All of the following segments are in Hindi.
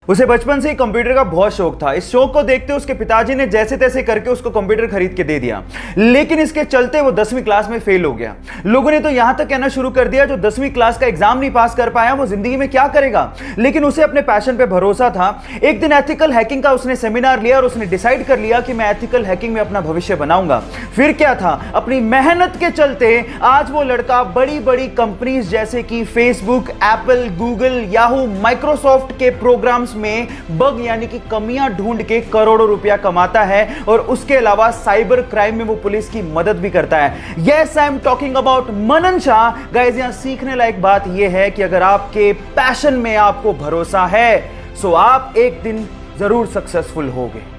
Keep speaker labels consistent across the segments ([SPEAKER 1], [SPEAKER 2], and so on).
[SPEAKER 1] उसे बचपन से ही कंप्यूटर का बहुत शौक था। इस शौक को देखते उसके पिताजी ने जैसे तैसे करके उसको कंप्यूटर खरीद के दे दिया, लेकिन इसके चलते वो 10वीं क्लास में फेल हो गया। लोगों ने तो यहां तक कहना शुरू कर दिया, जो 10वीं क्लास का एग्जाम नहीं पास कर पाया वो जिंदगी में क्या करेगा। लेकिन उसे अपने पैशन पे भरोसा था। एक दिन एथिकल हैकिंग का उसने सेमिनार लिया और उसने डिसाइड कर लिया कि मैं एथिकल हैकिंग में अपना भविष्य बनाऊंगा। फिर क्या था, अपनी मेहनत के चलते आज वो लड़का बड़ी बड़ी कंपनीज जैसे कि Facebook, Apple, Google, Yahoo, Microsoft के प्रोग्राम्स में बग यानी कि कमियां ढूंढ के करोड़ों रुपया कमाता है और उसके अलावा साइबर क्राइम में वो पुलिस की मदद भी करता है। Yes, I am talking about Manan Shah. Guys, यहां सीखने लायक बात यह है कि अगर आपके पैशन में आपको भरोसा है सो आप एक दिन जरूर सक्सेसफुल होगे।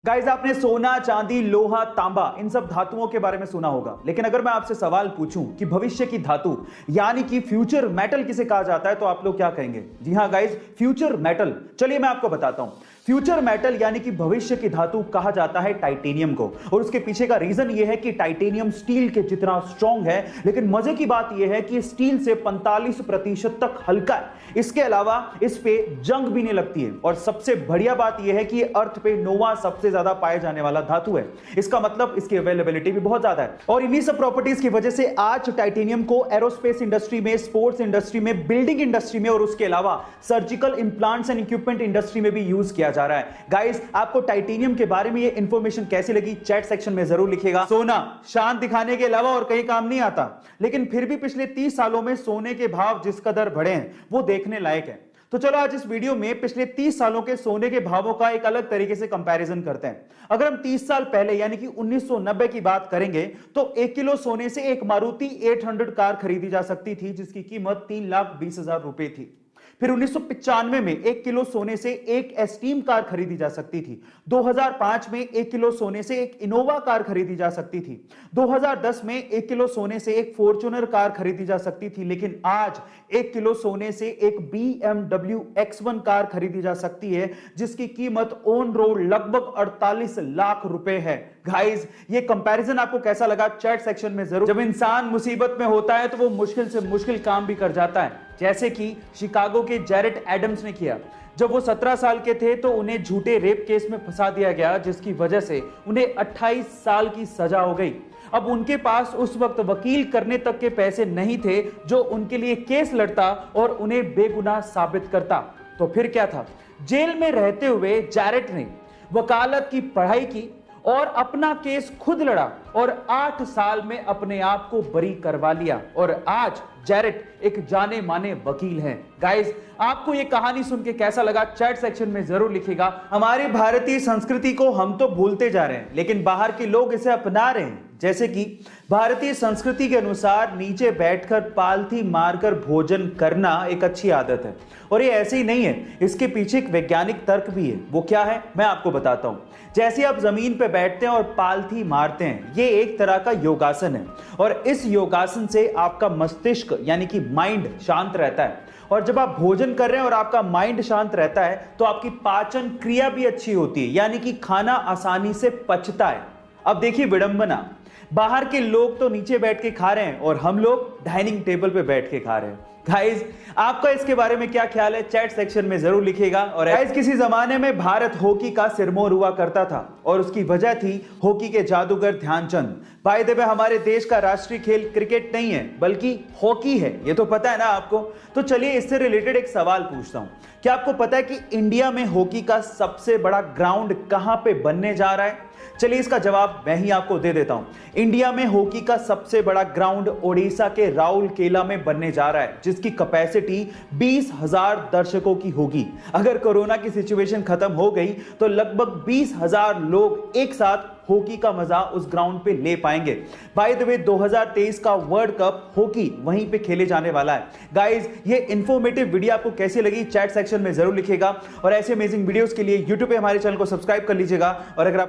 [SPEAKER 1] गाइस, आपने सोना, चांदी, लोहा, तांबा इन सब धातुओं के बारे में सुना होगा, लेकिन अगर मैं आपसे सवाल पूछूं कि भविष्य की धातु यानी कि फ्यूचर मेटल किसे कहा जाता है तो आप लोग क्या कहेंगे? जी हां गाइस, फ्यूचर मेटल। चलिए मैं आपको बताता हूं। फ्यूचर मेटल यानी कि भविष्य की धातु कहा जाता है टाइटेनियम को, और उसके पीछे का रीजन यह है कि टाइटेनियम स्टील के जितना स्ट्रॉन्ग है, लेकिन मजे की बात यह है कि स्टील से 45% तक हल्का है। इसके अलावा इस पे जंग भी नहीं लगती है, और सबसे बढ़िया बात यह है कि अर्थ पे नोवा सबसे ज्यादा पाए जाने वाला धातु है। इसका मतलब इसकी अवेलेबिलिटी भी बहुत ज्यादा है, और इन्हीं सब प्रॉपर्टीज की वजह से आज टाइटेनियम को एरोस्पेस इंडस्ट्री में, स्पोर्ट्स इंडस्ट्री में, बिल्डिंग इंडस्ट्री में और उसके अलावा surgical implants and equipment industry में भी यूज किया जा रहा है। गाइस, आपको टाइटेनियम के बारे में ये इंफॉर्मेशन कैसी लगी चैट सेक्शन में जरूर लिखिएगा। सोना शान दिखाने के अलावा और कहीं काम नहीं आता, लेकिन फिर भी पिछले 30 सालों में सोने के भाव जिस कदर बढ़े हैं वो देखने लायक है। तो चलो आज इस वीडियो में पिछले 30 सालों के सोने के भावों का एक अलग तरीके से कंपैरिजन करते हैं। अगर हम 30 साल पहले यानी कि 1990 की बात करेंगे तो 1 किलो सोने से एक मारुति 800 कार खरीदी जा सकती थी, जिसकी कीमत 3,20,000 रुपए थी। फिर 1995 में 1 किलो सोने से एक एस्टीम कार खरीदी जा सकती थी। 2005 में 1 किलो सोने से एक इनोवा कार खरीदी जा सकती थी। 2010 में 1 किलो सोने से एक फॉर्च्यूनर कार खरीदी जा सकती थी, लेकिन आज 1 किलो सोने से एक BMW X1 कार खरीदी जा सकती है, जिसकी कीमत ऑन रोड लगभग 48 लाख रुपए है। गाइस, ये कंपैरिजन आपको कैसा लगा चैट सेक्शन में जरूर। जब इंसान मुसीबत में होता है तो वो मुश्किल से मुश्किल काम भी कर जाता है, जैसे कि शिकागो के जैरेट एडम्स ने किया। जब वो 17 साल के थे तो उन्हें झूठे रेप केस में फंसा दिया गया, जिसकी वजह से उन्हें 28 साल की सजा हो गई। अब उनके पास उस वक्त वकील करने तक के पैसे नहीं थे जो उनके लिए केस लड़ता और उन्हें बेगुनाह साबित करता। तो फिर क्या था, जेल में रहते हुए जैरेट ने वकालत की पढ़ाई की और अपना केस खुद लड़ा और 8 साल में अपने आप को बरी करवा लिया, और आज जैरेट एक जाने माने वकील हैं। गाइस, आपको ये कहानी सुन के कैसा लगा चैट सेक्शन में जरूर लिखिएगा। हमारी भारतीय संस्कृति को हम तो भूलते जा रहे हैं, लेकिन बाहर के लोग इसे अपना रहे हैं। जैसे कि भारतीय संस्कृति के अनुसार नीचे बैठकर पालथी मारकर भोजन करना एक अच्छी आदत है, और ये ऐसे ही नहीं है, इसके पीछे एक वैज्ञानिक तर्क भी है। वो क्या है मैं आपको बताता हूं। जैसे आप जमीन पे बैठते हैं और पालथी मारते हैं, ये एक तरह का योगासन है, और इस योगासन से आपका मस्तिष्क यानी कि माइंड शांत रहता है। और जब आप भोजन कर रहे हैं और आपका माइंड शांत रहता है तो आपकी पाचन क्रिया भी अच्छी होती है, यानी कि खाना आसानी से पचता है। अब देखिए विडंबना, बाहर के लोग तो नीचे बैठ के खा रहे हैं और हम लोग डाइनिंग टेबल पे बैठ के खा रहे हैं। गाइस, आपका इसके बारे में क्या ख्याल है चैट सेक्शन में जरूर लिखिएगा। और गाइस, किसी जमाने में भारत हॉकी का सिरमौर हुआ करता था, और उसकी वजह थी हॉकी के जादूगर ध्यानचंद। बाय द वे, हमारे देश का राष्ट्रीय खेल क्रिकेट नहीं है बल्कि हॉकी है, ये तो पता है ना आपको। तो चलिए इससे रिलेटेड एक सवाल पूछता हूं। क्या आपको पता है कि इंडिया में हॉकी का सबसे बड़ा ग्राउंड कहां पे बनने जा रहा है? चलिए इसका जवाब मैं ही आपको दे देता हूं। इंडिया में हॉकी का सबसे बड़ा ग्राउंड ओडिशा के राउरकेला में बनने जा रहा है, जिसकी कैपेसिटी 20,000 दर्शकों की होगी। अगर कोरोना की सिचुएशन खत्म हो गई तो लगभग 20,000 लोग एक साथ हॉकी का मजा उस ग्राउंड पे ले पाएंगे। बाय द वे, 2023 का वर्ल्ड कप हॉकी वहीं पे खेले जाने वाला है। गाइस, ये इंफॉर्मेटिव वीडियो आपको कैसी लगी चैट सेक्शन में जरूर लिखिएगा, और ऐसे अमेजिंग वीडियोस के लिए यूट्यूब पे हमारे चैनल को सब्सक्राइब कर लीजिएगा। और अगर